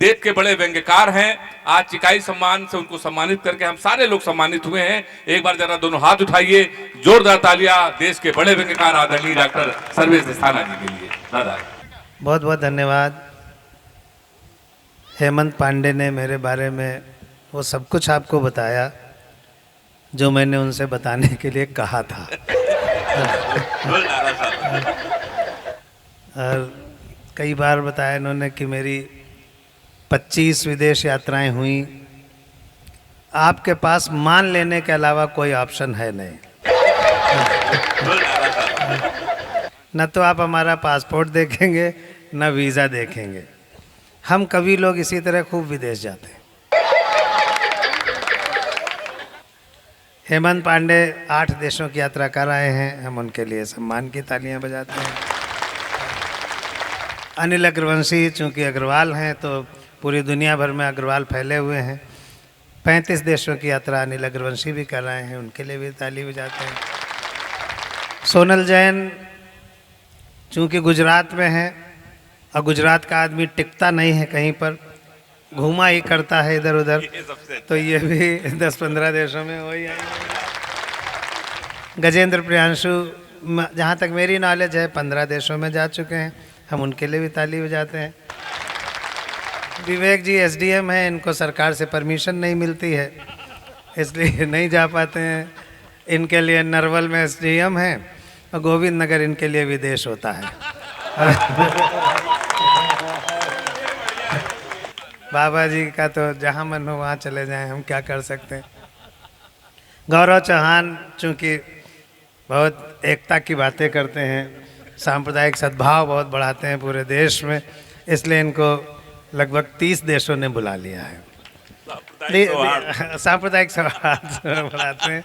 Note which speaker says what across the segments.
Speaker 1: देश के बड़े व्यंग्यकार हैं। आज चिकाई सम्मान से उनको सम्मानित करके हम सारे लोग सम्मानित हुए हैं। एक बार जरा दोनों हाथ उठाइए, जोरदार तालियां देश के बड़े व्यंग्यकार आदरणीय डॉक्टर सर्वेश अस्थाना जी के लिए। दादा
Speaker 2: बहुत बहुत धन्यवाद। हेमंत पांडे ने मेरे बारे में वो सब कुछ आपको बताया जो मैंने उनसे बताने के लिए कहा था। और कई बार बताया इन्होंने कि मेरी 25 विदेश यात्राएं हुई। आपके पास मान लेने के अलावा कोई ऑप्शन है नहीं। न तो आप हमारा पासपोर्ट देखेंगे न वीज़ा देखेंगे। हम कभी लोग इसी तरह खूब विदेश जाते हैं। हेमंत पांडे 8 देशों की यात्रा कर आए हैं, हम उनके लिए सम्मान की तालियां बजाते हैं। अनिल अग्रवंशी चूँकि अग्रवाल हैं तो पूरी दुनिया भर में अग्रवाल फैले हुए हैं। 35 देशों की यात्रा अनिल अग्रवंशी भी कर रहे हैं, उनके लिए भी ताली बजाते हैं। सोनल जैन चूँकि गुजरात में है और गुजरात का आदमी टिकता नहीं है कहीं पर, घूमा ही करता है इधर उधर, तो ये भी 10-15 देशों में वही आएंगे। गजेंद्र प्रियांशु जहाँ तक मेरी नॉलेज है 15 देशों में जा चुके हैं, हम उनके लिए भी ताली बजाते हैं। विवेक जी एसडीएम हैं, इनको सरकार से परमिशन नहीं मिलती है इसलिए नहीं जा पाते हैं। इनके लिए नरवल में एसडीएम हैं और गोविंद नगर इनके लिए विदेश होता है। बाबा जी का तो जहाँ मन हो वहाँ चले जाएं, हम क्या कर सकते हैं। गौरव चौहान चूँकि बहुत एकता की बातें करते हैं, सांप्रदायिक सद्भाव बहुत बढ़ाते हैं पूरे देश में, इसलिए इनको लगभग 30 देशों ने बुला लिया है। सांप्रदायिक सौहार्द बढ़ाते हैं।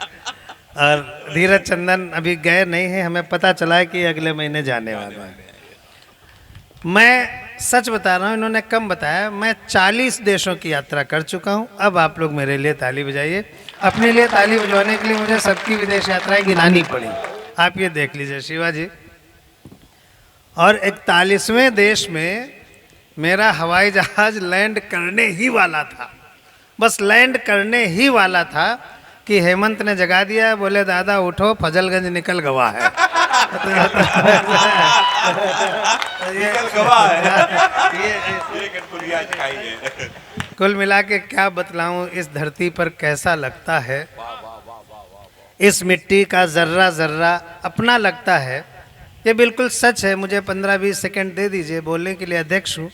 Speaker 2: और धीरज चंदन अभी गए नहीं हैं, हमें पता चला है कि अगले महीने जाने वाले हैं। मैं सच बता रहा हूँ, इन्होंने कम बताया, मैं 40 देशों की यात्रा कर चुका हूँ। अब आप लोग मेरे लिए ताली बजाइए। अपने लिए ताली बजवाने के लिए मुझे सबकी विदेश यात्राएं गिनानी पड़ी। आप ये देख लीजिए शिवाजी। और 41वें देश में मेरा हवाई जहाज लैंड करने ही वाला था, बस लैंड करने ही वाला था कि हेमंत ने जगा दिया, बोले दादा उठो फजलगंज निकल गवा है। कुल मिला के क्या बतलाऊं इस धरती पर कैसा लगता है। इस मिट्टी का जर्रा जर्रा अपना लगता है। ये बिल्कुल सच है। मुझे 15-20 सेकंड दे दीजिए बोलने के लिए, अध्यक्ष हूँ।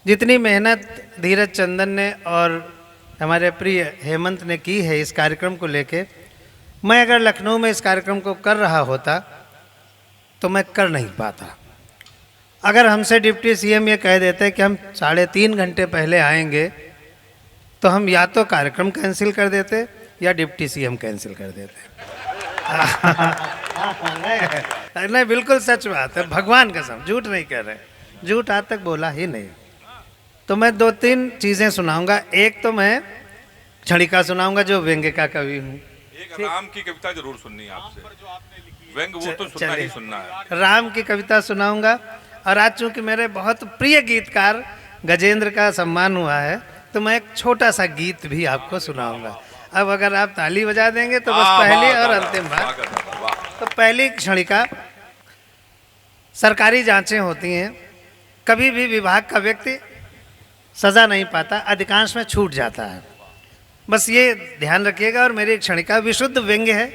Speaker 2: जितनी मेहनत धीरज चंदन ने और हमारे प्रिय हेमंत ने की है इस कार्यक्रम को लेके, मैं अगर लखनऊ में इस कार्यक्रम को कर रहा होता तो मैं कर नहीं पाता। अगर हमसे डिप्टी सीएम ये कह देते कि हम 3.5 घंटे पहले आएंगे तो हम या तो कार्यक्रम कैंसिल कर देते या डिप्टी सीएम कैंसिल कर देते। नहीं बिल्कुल सच बात है, भगवान कसम, झूठ नहीं कह रहे, झूठ आज तक बोला ही नहीं। तो मैं 2-3 चीज़ें सुनाऊंगा। एक तो मैं क्षणिका सुनाऊंगा जो व्यंग्य का कवि हूँ।
Speaker 1: एक राम की कविता जरूर सुननी है आपसे, व्यंग वो तो सुनना ही सुनना है।
Speaker 2: राम की कविता सुनाऊंगा। और आज चूंकि मेरे बहुत प्रिय गीतकार गजेंद्र का सम्मान हुआ है तो मैं एक छोटा सा गीत भी आपको सुनाऊंगा। अब अगर आप ताली बजा देंगे तो बस पहली और अंतिम बार। तो पहली क्षणिका, सरकारी जांचें होती हैं, कभी भी विभाग का व्यक्ति सजा नहीं पाता, अधिकांश में छूट जाता है, बस ये ध्यान रखिएगा। और मेरी क्षणिका विशुद्ध व्यंग्य है,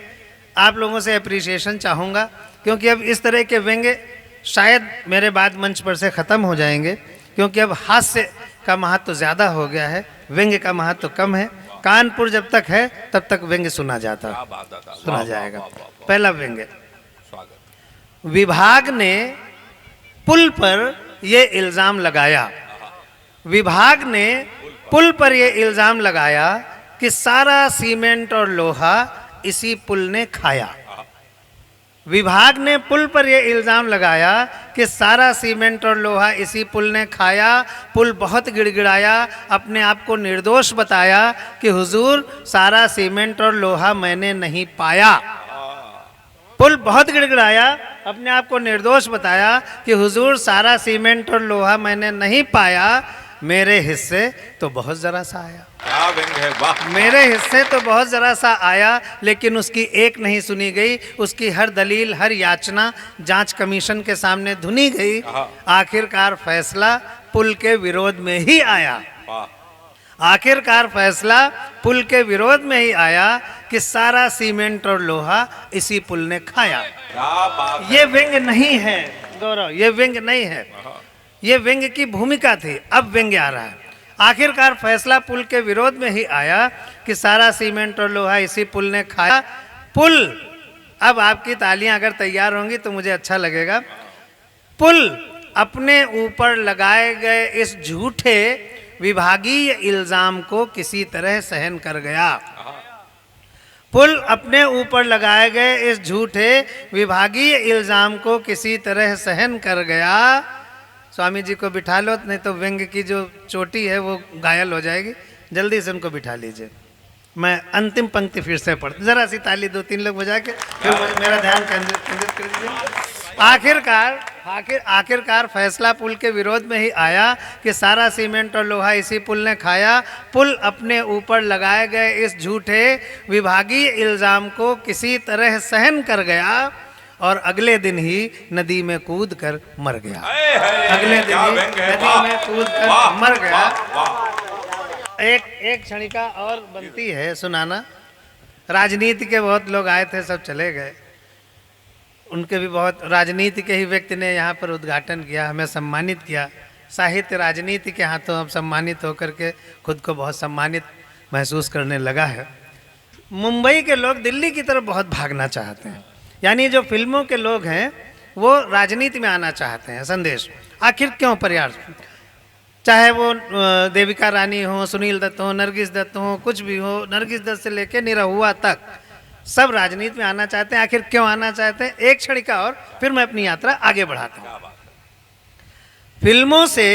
Speaker 2: आप लोगों से अप्रिसिएशन चाहूँगा क्योंकि अब इस तरह के व्यंग्य शायद मेरे बाद मंच पर से ख़त्म हो जाएंगे क्योंकि अब हास्य का महत्व तो ज़्यादा हो गया है, व्यंग्य का महत्व तो कम है। कानपुर जब तक है तब तक व्यंग्य सुना जाएगा। पहला व्यंग्य, विभाग ने पुल पर ये इल्ज़ाम लगाया, विभाग ने पुल पर ये इल्ज़ाम लगाया कि सारा सीमेंट और लोहा इसी पुल ने खाया। विभाग ने पुल पर यह इल्ज़ाम लगाया कि सारा सीमेंट और लोहा इसी पुल ने खाया। पुल बहुत गिड़गिड़ाया, अपने आप को निर्दोष बताया कि हुजूर सारा सीमेंट और लोहा मैंने नहीं पाया। पुल बहुत गिड़गिड़ाया, अपने आप को निर्दोष बताया कि हुजूर सारा सीमेंट और लोहा मैंने नहीं पाया। मेरे हिस्से तो बहुत जरा सा आया।
Speaker 1: क्या व्यंग है, वाह।
Speaker 2: मेरे हिस्से तो बहुत जरा सा आया, लेकिन उसकी एक नहीं सुनी गई। उसकी हर दलील, हर याचना जांच कमीशन के सामने धुनी गई। आखिरकार फैसला पुल के विरोध में ही आया।
Speaker 1: वाह।
Speaker 2: आखिरकार फैसला पुल के विरोध में ही आया कि सारा सीमेंट और लोहा इसी पुल ने खाया।
Speaker 1: क्या बात है।
Speaker 2: ये व्यंग नहीं है गौरव, ये व्यंग नहीं है, ये व्यंग की भूमिका थी। अब व्यंग आ रहा है। आखिरकार फैसला पुल के विरोध में ही आया कि सारा सीमेंट और लोहा इसी पुल ने खाया। पुल, अब आपकी तालियां अगर तैयार होंगी तो मुझे अच्छा लगेगा। पुल अपने ऊपर लगाए गए इस झूठे विभागीय इल्जाम को किसी तरह सहन कर गया। पुल अपने ऊपर लगाए गए इस झूठे विभागीय इल्जाम को किसी तरह सहन कर गया। स्वामी जी को बिठा लो, नहीं तो व्यंग की जो चोटी है वो घायल हो जाएगी। जल्दी से उनको बिठा लीजिए। मैं अंतिम पंक्ति फिर से पढ़, जरा सी ताली 2-3 लोग बजा के फिर मेरा ध्यान केंद्रित कर दीजिए। आखिरकार फैसला पुल के विरोध में ही आया कि सारा सीमेंट और लोहा इसी पुल ने खाया। पुल अपने ऊपर लगाए गए इस झूठे विभागीय इल्जाम को किसी तरह सहन कर गया और अगले दिन ही नदी में कूद कर मर गया। अगले दिन ही नदी में कूद कर मर गया। एक क्षणिका और बनती है सुनाना। राजनीति के बहुत लोग आए थे, सब चले गए। उनके भी बहुत, राजनीति के ही व्यक्ति ने यहाँ पर उद्घाटन किया, हमें सम्मानित किया। साहित्य राजनीति के हाथों हम सम्मानित होकर के खुद को बहुत सम्मानित महसूस करने लगा है। मुंबई के लोग दिल्ली की तरफ बहुत भागना चाहते हैं, यानी जो फिल्मों के लोग हैं वो राजनीति में आना चाहते हैं। संदेश आखिर क्यों प्रयास, चाहे वो देविका रानी हो, सुनील दत्त हो, नरगिस दत्त हो, कुछ भी हो, नरगिस दत्त से लेके निरहुआ तक सब राजनीति में आना चाहते हैं। आखिर क्यों आना चाहते हैं? एक क्षणिका और फिर मैं अपनी यात्रा आगे बढ़ाता हूँ। फिल्मों से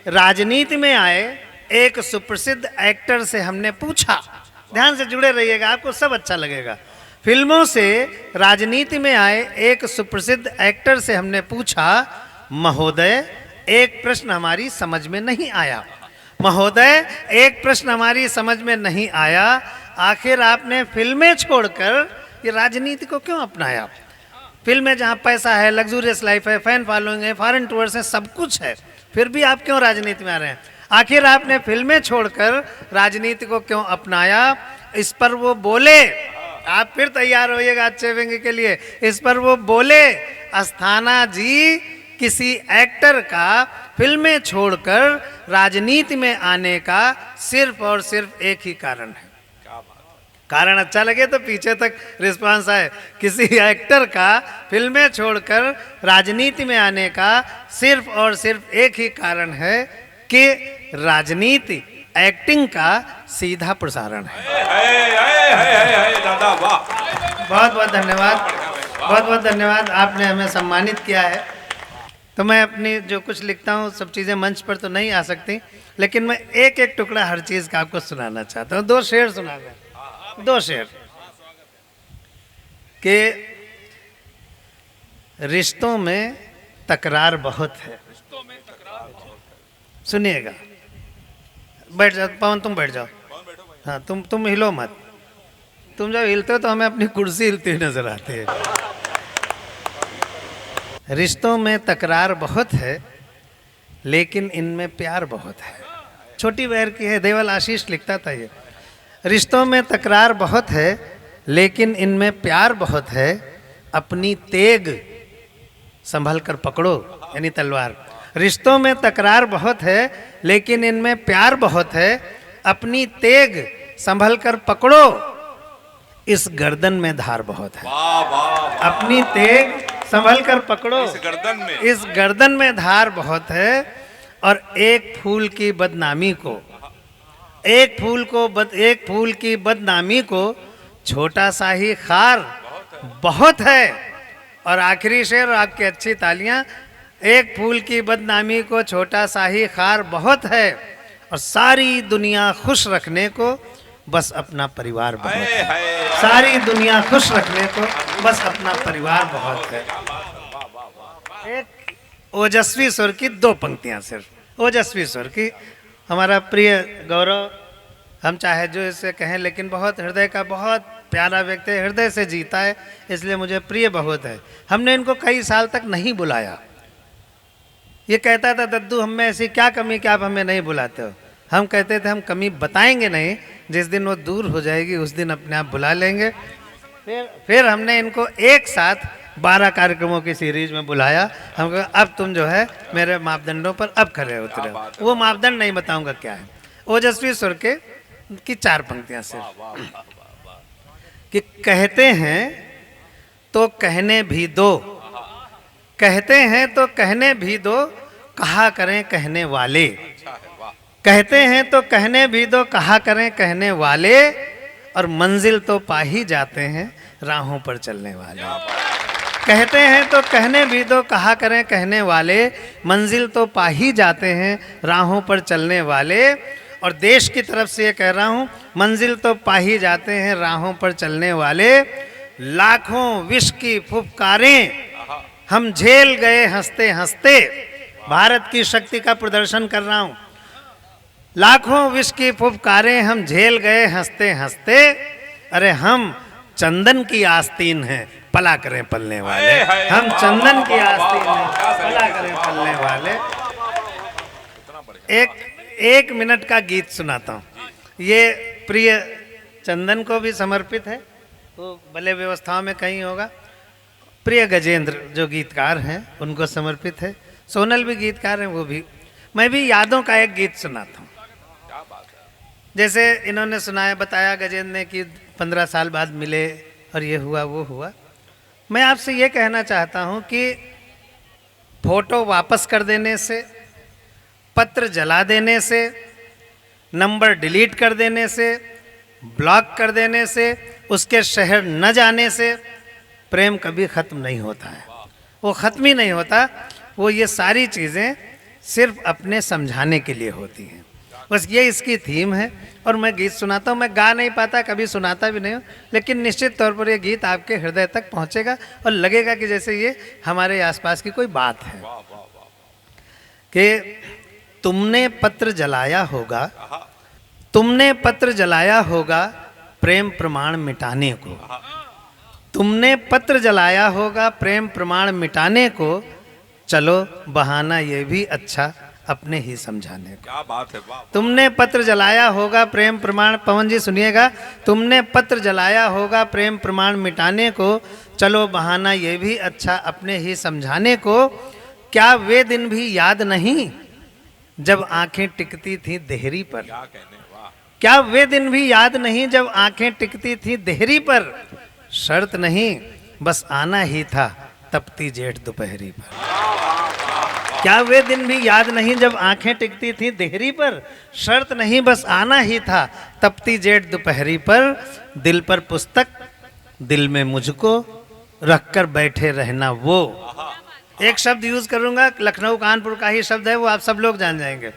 Speaker 2: राजनीति में आए एक सुप्रसिद्ध एक्टर से हमने पूछा, ध्यान से जुड़े रहिएगा, आपको सब अच्छा लगेगा। फिल्मों से राजनीति में आए एक सुप्रसिद्ध एक्टर से हमने पूछा, महोदय एक प्रश्न हमारी समझ में नहीं आया। महोदय एक प्रश्न हमारी समझ में नहीं आया, आखिर आपने फिल्में छोड़कर ये राजनीति को क्यों अपनाया? फिल्में जहाँ पैसा है, लग्जूरियस लाइफ है, फैन फॉलोइंग है, फॉरेन टूर्स है, सब कुछ है, फिर भी आप क्यों राजनीति में आ रहे हैं? आखिर आपने फिल्में छोड़कर राजनीति को क्यों अपनाया? इस पर वो बोले, आप फिर तैयार होइएगा अच्छे व्यंग के लिए। इस पर वो बोले, अस्थाना जी किसी एक्टर का फिल्में छोड़कर राजनीति में आने का सिर्फ और सिर्फ एक ही कारण है। कारण अच्छा लगे तो पीछे तक रिस्पांस आए। किसी एक्टर का फिल्में छोड़कर राजनीति में आने का सिर्फ और सिर्फ एक ही कारण है कि राजनीति एक्टिंग का सीधा प्रसारण है।
Speaker 1: दादा वाह,
Speaker 2: बहुत बहुत धन्यवाद, बहुत बहुत धन्यवाद, आपने हमें सम्मानित किया है। तो मैं अपनी जो कुछ लिखता हूँ सब चीज़ें मंच पर तो नहीं आ सकती, लेकिन मैं एक एक टुकड़ा हर चीज़ का आपको सुनाना चाहता हूँ। 2 शेर सुना दें, 2 शेर कि रिश्तों में तकरार बहुत है। सुनिएगा, बैठ जाओ पवन, तुम बैठ जाओ। हाँ, तुम हिलो मत, तुम जब हिलते हो तो हमें अपनी कुर्सी हिलती हुई नजर आती है। रिश्तों में तकरार बहुत है लेकिन इनमें प्यार बहुत है। छोटी बहर की है, देवल आशीष लिखता था ये। रिश्तों में तकरार बहुत है लेकिन इनमें प्यार बहुत है, अपनी तेग संभल कर पकड़ो, यानी तलवार। रिश्तों में तकरार बहुत है लेकिन इनमें प्यार बहुत है, अपनी तेग संभल कर पकड़ो, इस गर्दन में धार बहुत है।
Speaker 1: वाह वाह,
Speaker 2: अपनी तेग संभल कर पकड़ो, इस गर्दन में धार बहुत है। और एक फूल की बदनामी को, एक फूल की बदनामी को छोटा सा ही खार बहुत है। और आखिरी शेर, आपकी अच्छी तालियां। एक फूल की बदनामी को छोटा सा ही खार बहुत है, और सारी दुनिया खुश रखने को बस अपना परिवार बहुत है। सारी दुनिया खुश रखने को बस अपना परिवार बहुत है। एक ओजस्वी स्वर की 2 पंक्तियां, सिर्फ ओजस्वी स्वर की हमारा प्रिय गौरव, हम चाहे जो इसे कहें, लेकिन बहुत हृदय का बहुत प्यारा व्यक्ति है, हृदय से जीता है, इसलिए मुझे प्रिय बहुत है। हमने इनको कई साल तक नहीं बुलाया। ये कहता था, दद्दू हम में ऐसी क्या कमी कि आप हमें नहीं बुलाते हो। हम कहते थे हम कमी बताएंगे नहीं, जिस दिन वो दूर हो जाएगी उस दिन अपने आप बुला लेंगे। फिर हमने इनको एक साथ 12 कार्यक्रमों की सीरीज में बुलाया। हम कहा अब तुम जो है मेरे मापदंडों पर अब खड़े उतरे हो। वो मापदंड नहीं बताऊंगा क्या है। ओजस्वी सुर के की 4 पंक्तियां से कि कहते हैं तो कहने भी दो, कहते हैं तो कहने भी दो, कहा करें कहने वाले। कहते हैं तो कहने भी दो, कहा करें कहने वाले, और मंजिल तो पा ही जाते हैं राहों पर चलने वाले। कहते हैं तो कहने भी दो, कहा करें कहने वाले, मंजिल तो पा ही जाते हैं राहों पर चलने वाले। और देश की तरफ से ये कह रहा हूँ, मंजिल तो पा ही जाते हैं राहों पर चलने वाले। लाखों विष की फुफकारें हम झेल गए हंसते हंसते। भारत की शक्ति का प्रदर्शन कर रहा हूँ। लाखों विष की फुफकारें हम झेल गए हंसते हंसते। अरे हम चंदन की आस्तीन हैं, पला करें पलने वाले। हम चंदन की आस्तीन हैं, पला करें पलने वाले। एक मिनट का गीत सुनाता हूँ। ये प्रिय चंदन को भी समर्पित है, वो भले व्यवस्थाओं में कहीं होगा। प्रिय गजेंद्र जो गीतकार हैं उनको समर्पित है। सोनल भी गीतकार हैं, वो भी। मैं भी यादों का एक गीत सुनाता हूँ। जैसे इन्होंने सुनाया, बताया गजेंद्र ने कि 15 साल बाद मिले और ये हुआ वो हुआ। मैं आपसे ये कहना चाहता हूँ कि फोटो वापस कर देने से, पत्र जला देने से, नंबर डिलीट कर देने से, ब्लॉक कर देने से, उसके शहर न जाने से प्रेम कभी ख़त्म नहीं होता है। वो ख़त्म ही नहीं होता। वो ये सारी चीज़ें सिर्फ अपने समझाने के लिए होती हैं। बस ये इसकी थीम है। और मैं गीत सुनाता हूँ। मैं गा नहीं पाता, कभी सुनाता भी नहीं हूँ, लेकिन निश्चित तौर पर ये गीत आपके हृदय तक पहुँचेगा और लगेगा कि जैसे ये हमारे आसपास की कोई बात है। कि तुमने पत्र जलाया होगा, तुमने पत्र जलाया होगा प्रेम प्रमाण मिटाने को। तुमने पत्र जलाया होगा प्रेम प्रमाण मिटाने को, चलो बहाना ये भी अच्छा अपने ही समझाने को।
Speaker 1: क्या बात है, वाह।
Speaker 2: तुमने पत्र जलाया होगा प्रेम प्रमाण, पवन जी सुनिएगा, तुमने पत्र जलाया होगा प्रेम प्रमाण मिटाने को, चलो बहाना ये भी अच्छा अपने ही समझाने को। क्या वे दिन भी याद नहीं जब आंखें टिकती थी देहरी पर।
Speaker 1: क्या कहने, वाह।
Speaker 2: क्या वे दिन भी याद नहीं जब आंखें टिकती थी देहरी पर। शर्त नहीं बस आना ही था तपती जेठ दोपहरी पर। क्या वे दिन भी याद नहीं जब आंखें टिकती थी देहरी पर। शर्त नहीं बस आना ही था तपती जेठ दोपहरी पर। दिल पर पुस्तक दिल में मुझको रखकर बैठे रहना वो। एक शब्द यूज करूंगा, लखनऊ कानपुर का ही शब्द है, वो आप सब लोग जान जाएंगे।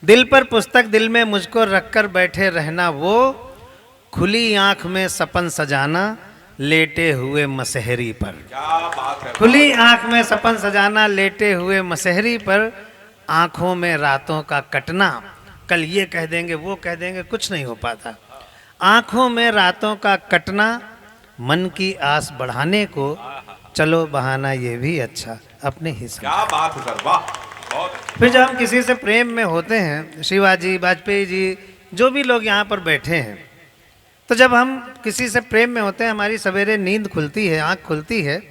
Speaker 2: दिल पर पुस्तक दिल में मुझको रखकर बैठे रहना वो। खुली आंख में सपन सजाना लेटे हुए मसहरी पर।
Speaker 1: क्या बात है।
Speaker 2: खुली आंख में सपन सजाना लेटे हुए मसहरी पर। आंखों में रातों का कटना, कल ये कह देंगे वो कह देंगे, कुछ नहीं हो पाता। आंखों में रातों का कटना, मन की आस बढ़ाने को, चलो बहाना ये भी अच्छा अपने ही समझ।
Speaker 1: क्या बात है सर, वाह, बहुत।
Speaker 2: फिर जब हम किसी से प्रेम में होते हैं, शिवाजी, वाजपेयी जी, जो भी लोग यहाँ पर बैठे हैं, तो जब हम किसी से प्रेम में होते हैं, हमारी सवेरे नींद खुलती है, आँख खुलती है,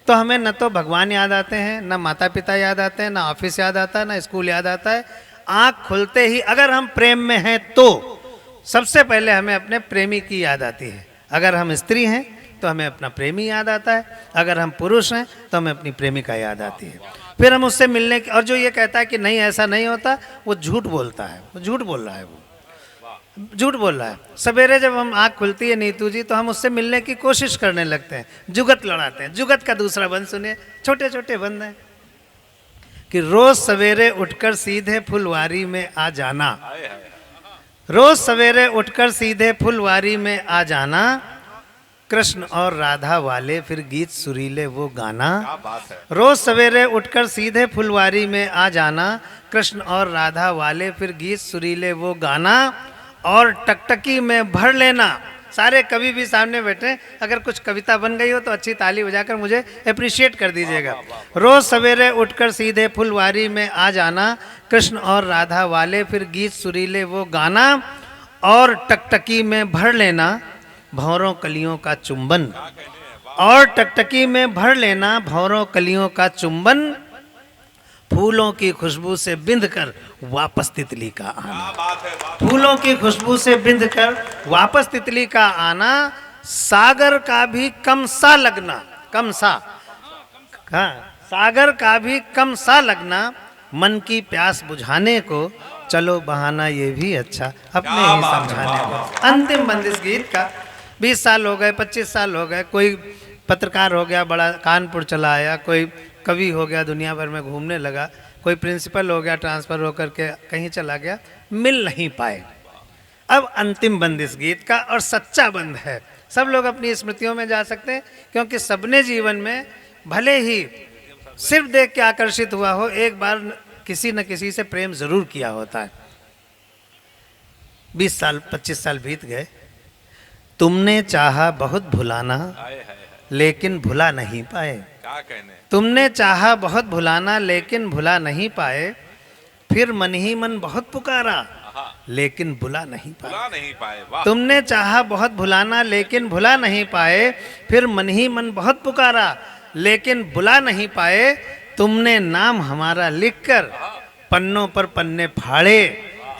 Speaker 2: तो हमें न तो भगवान याद आते हैं, न माता पिता याद आते हैं, न ऑफिस याद आता है, न स्कूल याद आता है। आँख खुलते ही अगर हम प्रेम में हैं तो सबसे पहले हमें अपने प्रेमी की याद आती है। अगर हम स्त्री हैं तो हमें अपना प्रेमी याद आता है, अगर हम पुरुष हैं तो हमें अपनी प्रेमिका याद आती है। फिर हम उससे मिलने की, और जो ये कहता है कि नहीं ऐसा नहीं होता, वो झूठ बोलता है, वो झूठ बोल रहा है, वो झूठ बोल रहा है। सवेरे जब हम आँख खुलती है नीतू जी, तो हम उससे मिलने की कोशिश करने लगते हैं, जुगत लड़ाते हैं। जुगत का दूसरा बंद सुनिए, छोटे छोटे बंद हैं कि रोज सवेरे उठकर सीधे फुलवारी में आ जाना। रोज सवेरे उठकर सीधे फुलवारी में आ जाना, कृष्ण और राधा वाले फिर गीत सुरीले वो गाना।
Speaker 1: क्या बात है।
Speaker 2: रोज सवेरे उठकर सीधे फुलवारी में आ जाना, कृष्ण और राधा वाले फिर गीत सुरीले वो गाना, और टकटकी में भर लेना। सारे कवि भी सामने बैठे, अगर कुछ कविता बन गई हो तो अच्छी ताली बजाकर मुझे अप्रिशिएट कर दीजिएगा। रोज सवेरे उठकर सीधे फुलवारी में आ जाना, कृष्ण और राधा वाले फिर गीत सुरीले वो गाना, और टकटकी में भर लेना भौरों कलियों का चुंबन, और टकटकी में भर लेना भौरों कलियों का चुंबन, फूलों की खुशबू से बिंध कर वापस तितली का आना।
Speaker 1: क्या बात है, बात
Speaker 2: फूलों की खुशबू से बिंध कर वापस तितली का आना, सागर का भी कम सा लगना, कम सा, हाँ, सागर का भी कम सा लगना, मन की प्यास बुझाने को चलो बहाना ये भी अच्छा, अपने
Speaker 1: क्या
Speaker 2: ही
Speaker 1: बात है,
Speaker 2: समझाने
Speaker 1: वाह,
Speaker 2: को। अंतिम बंद इस गीत का। 20 साल हो गए, 25 साल हो गए, कोई पत्रकार हो गया, बड़ा कानपुर चला आया, कोई कवि हो गया, दुनिया भर में घूमने लगा, कोई प्रिंसिपल हो गया, ट्रांसफ़र होकर के कहीं चला गया, मिल नहीं पाए। अब अंतिम बंद इस गीत का, और सच्चा बंद है। सब लोग अपनी स्मृतियों में जा सकते हैं, क्योंकि सबने जीवन में भले ही सिर्फ देख के आकर्षित हुआ हो, एक बार किसी न किसी से प्रेम जरूर किया होता है। 20 साल 25 साल बीत गए, तुमने चाहा बहुत भुलाना लेकिन भुला नहीं पाए।
Speaker 1: क्या कहने।
Speaker 2: तुमने चाहा बहुत भुलाना लेकिन भुला नहीं पाए, फिर मन ही मन बहुत पुकारा लेकिन बुला नहीं पाए।
Speaker 1: भुला नहीं पाए, वाह।
Speaker 2: तुमने चाहा बहुत भुलाना लेकिन भुला नहीं पाए, फिर मन ही मन बहुत पुकारा लेकिन बुला नहीं पाए, तुमने नाम हमारा लिखकर पन्नों पर पन्ने फाड़े।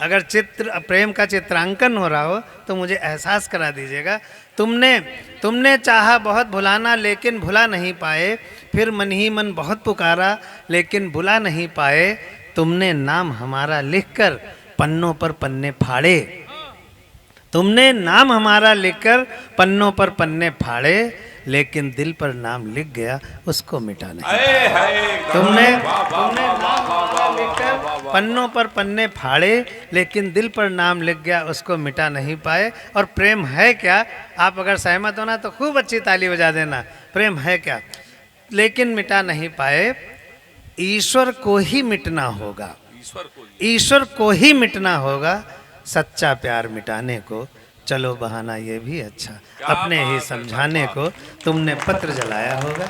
Speaker 2: अगर चित्र प्रेम का चित्रांकन हो रहा हो तो मुझे एहसास करा दीजिएगा। तुमने चाहा बहुत भुलाना लेकिन भुला नहीं पाए, फिर मन ही मन बहुत पुकारा लेकिन बुला नहीं पाए, तुमने नाम हमारा लिखकर पन्नों पर पन्ने फाड़े। तुमने नाम हमारा लिखकर पन्नों पर पन्ने फाड़े, लेकिन दिल पर नाम लिख गया उसको मिटा नहीं। तुमने नाम हमारा लिखकर पन्नों पर पन्ने फाड़े, लेकिन दिल पर नाम लिख गया उसको मिटा नहीं पाए। और प्रेम है क्या? आप अगर सहमत हो ना तो खूब अच्छी ताली बजा देना। प्रेम है क्या? लेकिन मिटा नहीं पाए, ईश्वर को ही मिटना होगा। ईश्वर को ही मिटना होगा, सच्चा प्यार मिटाने को चलो बहाना ये भी अच्छा, अपने ही समझाने को तुमने पत्र जलाया होगा।